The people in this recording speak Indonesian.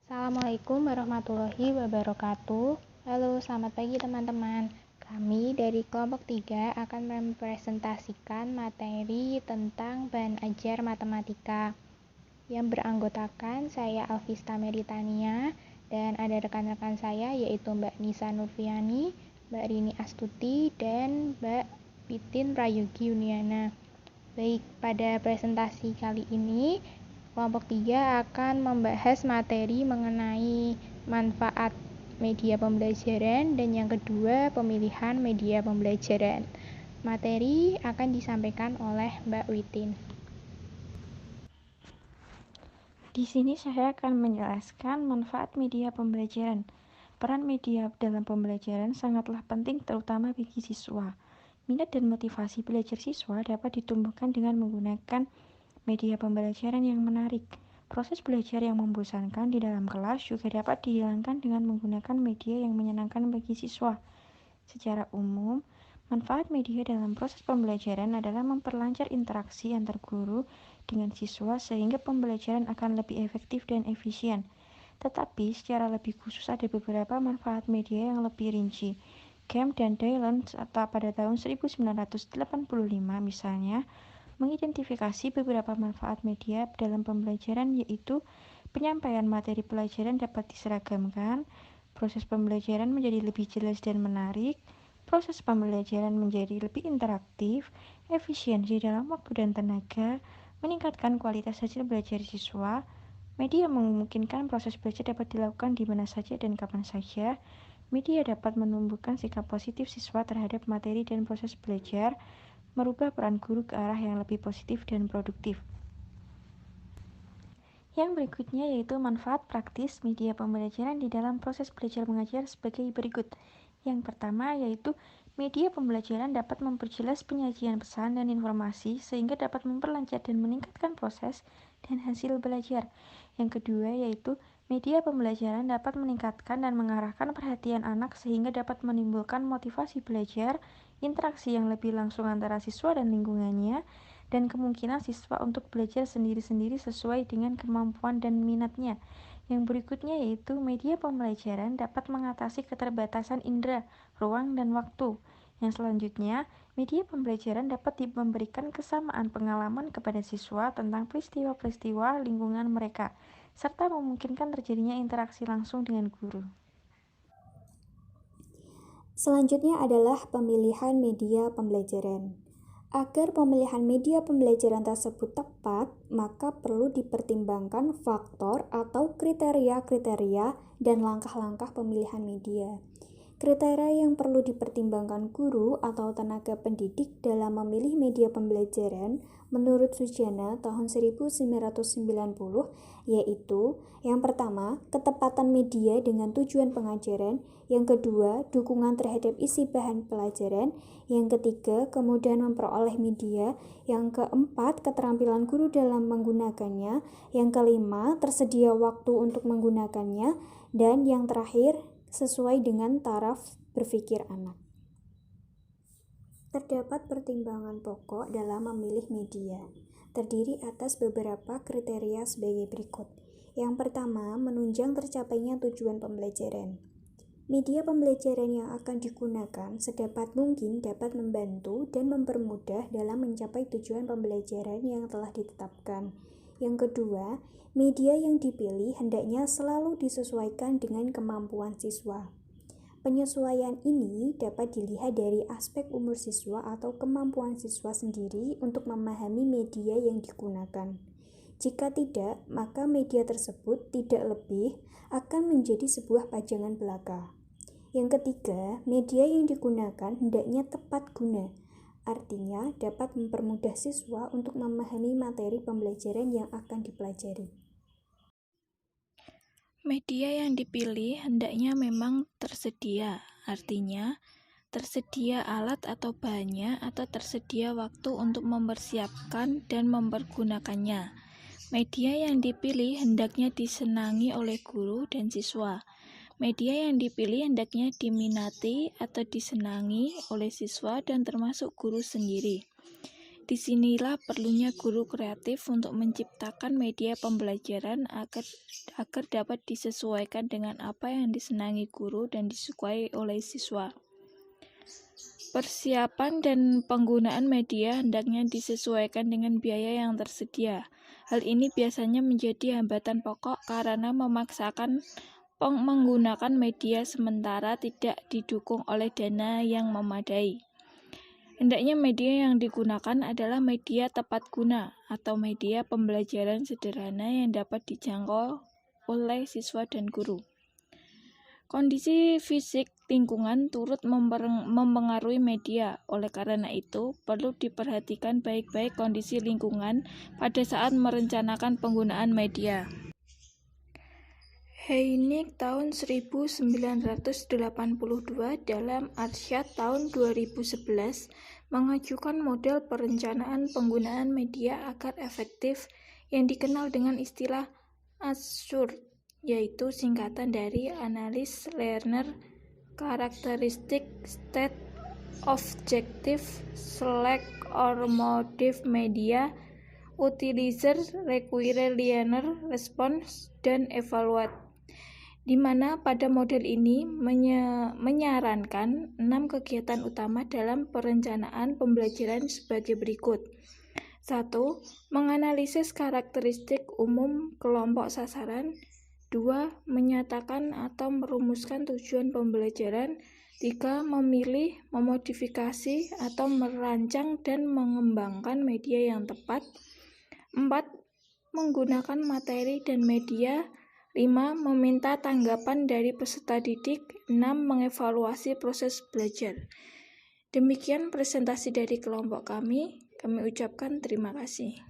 Assalamualaikum warahmatullahi wabarakatuh. Halo, selamat pagi teman-teman. Kami dari kelompok 3 akan mempresentasikan materi tentang bahan ajar matematika yang beranggotakan saya Alvista Meritania dan ada rekan-rekan saya yaitu Mbak Nisa Nurfiani, Mbak Rini Astuti, dan Mbak Pitin Prayogi Uniana. Baik, pada presentasi kali ini kelompok 3 akan membahas materi mengenai manfaat media pembelajaran dan yang kedua pemilihan media pembelajaran. Materi akan disampaikan oleh Mbak Witin. Di sini saya akan menjelaskan manfaat media pembelajaran. Peran media dalam pembelajaran sangatlah penting terutama bagi siswa. Minat dan motivasi belajar siswa dapat ditumbuhkan dengan menggunakan media pembelajaran yang menarik. Proses belajar yang membosankan di dalam kelas juga dapat dihilangkan dengan menggunakan media yang menyenangkan bagi siswa. Secara umum, manfaat media dalam proses pembelajaran adalah memperlancar interaksi antar guru dengan siswa sehingga pembelajaran akan lebih efektif dan efisien. Tetapi secara lebih khusus ada beberapa manfaat media yang lebih rinci. Kemp dan Dylan pada tahun 1985 misalnya mengidentifikasi beberapa manfaat media dalam pembelajaran, yaitu penyampaian materi pelajaran dapat diseragamkan, proses pembelajaran menjadi lebih jelas dan menarik, proses pembelajaran menjadi lebih interaktif, efisiensi dalam waktu dan tenaga, meningkatkan kualitas hasil belajar siswa. Media memungkinkan proses belajar dapat dilakukan di mana saja dan kapan saja. Media dapat menumbuhkan sikap positif siswa terhadap materi dan proses belajar, merubah peran guru ke arah yang lebih positif dan produktif. Yang berikutnya yaitu manfaat praktis media pembelajaran di dalam proses belajar mengajar sebagai berikut. Yang pertama yaitu media pembelajaran dapat memperjelas penyajian pesan dan informasi sehingga dapat memperlancar dan meningkatkan proses dan hasil belajar. Yang kedua yaitu media pembelajaran dapat meningkatkan dan mengarahkan perhatian anak sehingga dapat menimbulkan motivasi belajar, interaksi yang lebih langsung antara siswa dan lingkungannya, dan kemungkinan siswa untuk belajar sendiri-sendiri sesuai dengan kemampuan dan minatnya. Yang berikutnya yaitu media pembelajaran dapat mengatasi keterbatasan indera, ruang, dan waktu. Yang selanjutnya, media pembelajaran dapat memberikan kesamaan pengalaman kepada siswa tentang peristiwa-peristiwa lingkungan mereka, serta memungkinkan terjadinya interaksi langsung dengan guru. Selanjutnya adalah pemilihan media pembelajaran. Agar pemilihan media pembelajaran tersebut tepat, maka perlu dipertimbangkan faktor atau kriteria-kriteria dan langkah-langkah pemilihan media. Kriteria yang perlu dipertimbangkan guru atau tenaga pendidik dalam memilih media pembelajaran menurut Sujana tahun 1990 yaitu yang pertama, ketepatan media dengan tujuan pengajaran, yang kedua, dukungan terhadap isi bahan pelajaran, yang ketiga, kemudahan memperoleh media, yang keempat, keterampilan guru dalam menggunakannya, yang kelima, tersedia waktu untuk menggunakannya, dan yang terakhir, sesuai dengan taraf berpikir anak. Terdapat pertimbangan pokok dalam memilih media, terdiri atas beberapa kriteria sebagai berikut. Yang pertama, menunjang tercapainya tujuan pembelajaran. Media pembelajaran yang akan digunakan sedapat mungkin dapat membantu dan mempermudah dalam mencapai tujuan pembelajaran yang telah ditetapkan. Yang kedua, media yang dipilih hendaknya selalu disesuaikan dengan kemampuan siswa. Penyesuaian ini dapat dilihat dari aspek umur siswa atau kemampuan siswa sendiri untuk memahami media yang digunakan. Jika tidak, maka media tersebut tidak lebih akan menjadi sebuah pajangan belaka. Yang ketiga, media yang digunakan hendaknya tepat guna. Artinya, dapat mempermudah siswa untuk memahami materi pembelajaran yang akan dipelajari. Media yang dipilih hendaknya memang tersedia, artinya tersedia alat atau bahannya atau tersedia waktu untuk mempersiapkan dan mempergunakannya. Media yang dipilih hendaknya disenangi oleh guru dan siswa. Media yang dipilih hendaknya diminati atau disenangi oleh siswa dan termasuk guru sendiri. Disinilah perlunya guru kreatif untuk menciptakan media pembelajaran agar dapat disesuaikan dengan apa yang disenangi guru dan disukai oleh siswa. Persiapan dan penggunaan media hendaknya disesuaikan dengan biaya yang tersedia. Hal ini biasanya menjadi hambatan pokok karena memaksakan menggunakan media sementara tidak didukung oleh dana yang memadai. Hendaknya media yang digunakan adalah media tepat guna atau media pembelajaran sederhana yang dapat dijangkau oleh siswa dan guru. Kondisi fisik lingkungan turut mempengaruhi media. Oleh karena itu, perlu diperhatikan baik-baik kondisi lingkungan pada saat merencanakan penggunaan media. Heinig tahun 1982 dalam Arsyad tahun 2011 mengajukan model perencanaan penggunaan media agar efektif yang dikenal dengan istilah ASCHR, yaitu singkatan dari Analysis Learner Characteristic State Objective Select or Modify Media Utilizer Require Learner Response dan Evaluate, di mana pada model ini menyarankan 6 kegiatan utama dalam perencanaan pembelajaran sebagai berikut. 1. Menganalisis karakteristik umum kelompok sasaran. 2. Menyatakan atau merumuskan tujuan pembelajaran. 3. Memilih, memodifikasi, atau merancang dan mengembangkan media yang tepat. 4. Menggunakan materi dan media. 5. Meminta tanggapan dari peserta didik. 6. Mengevaluasi proses belajar. Demikian presentasi dari kelompok kami. Kami ucapkan terima kasih.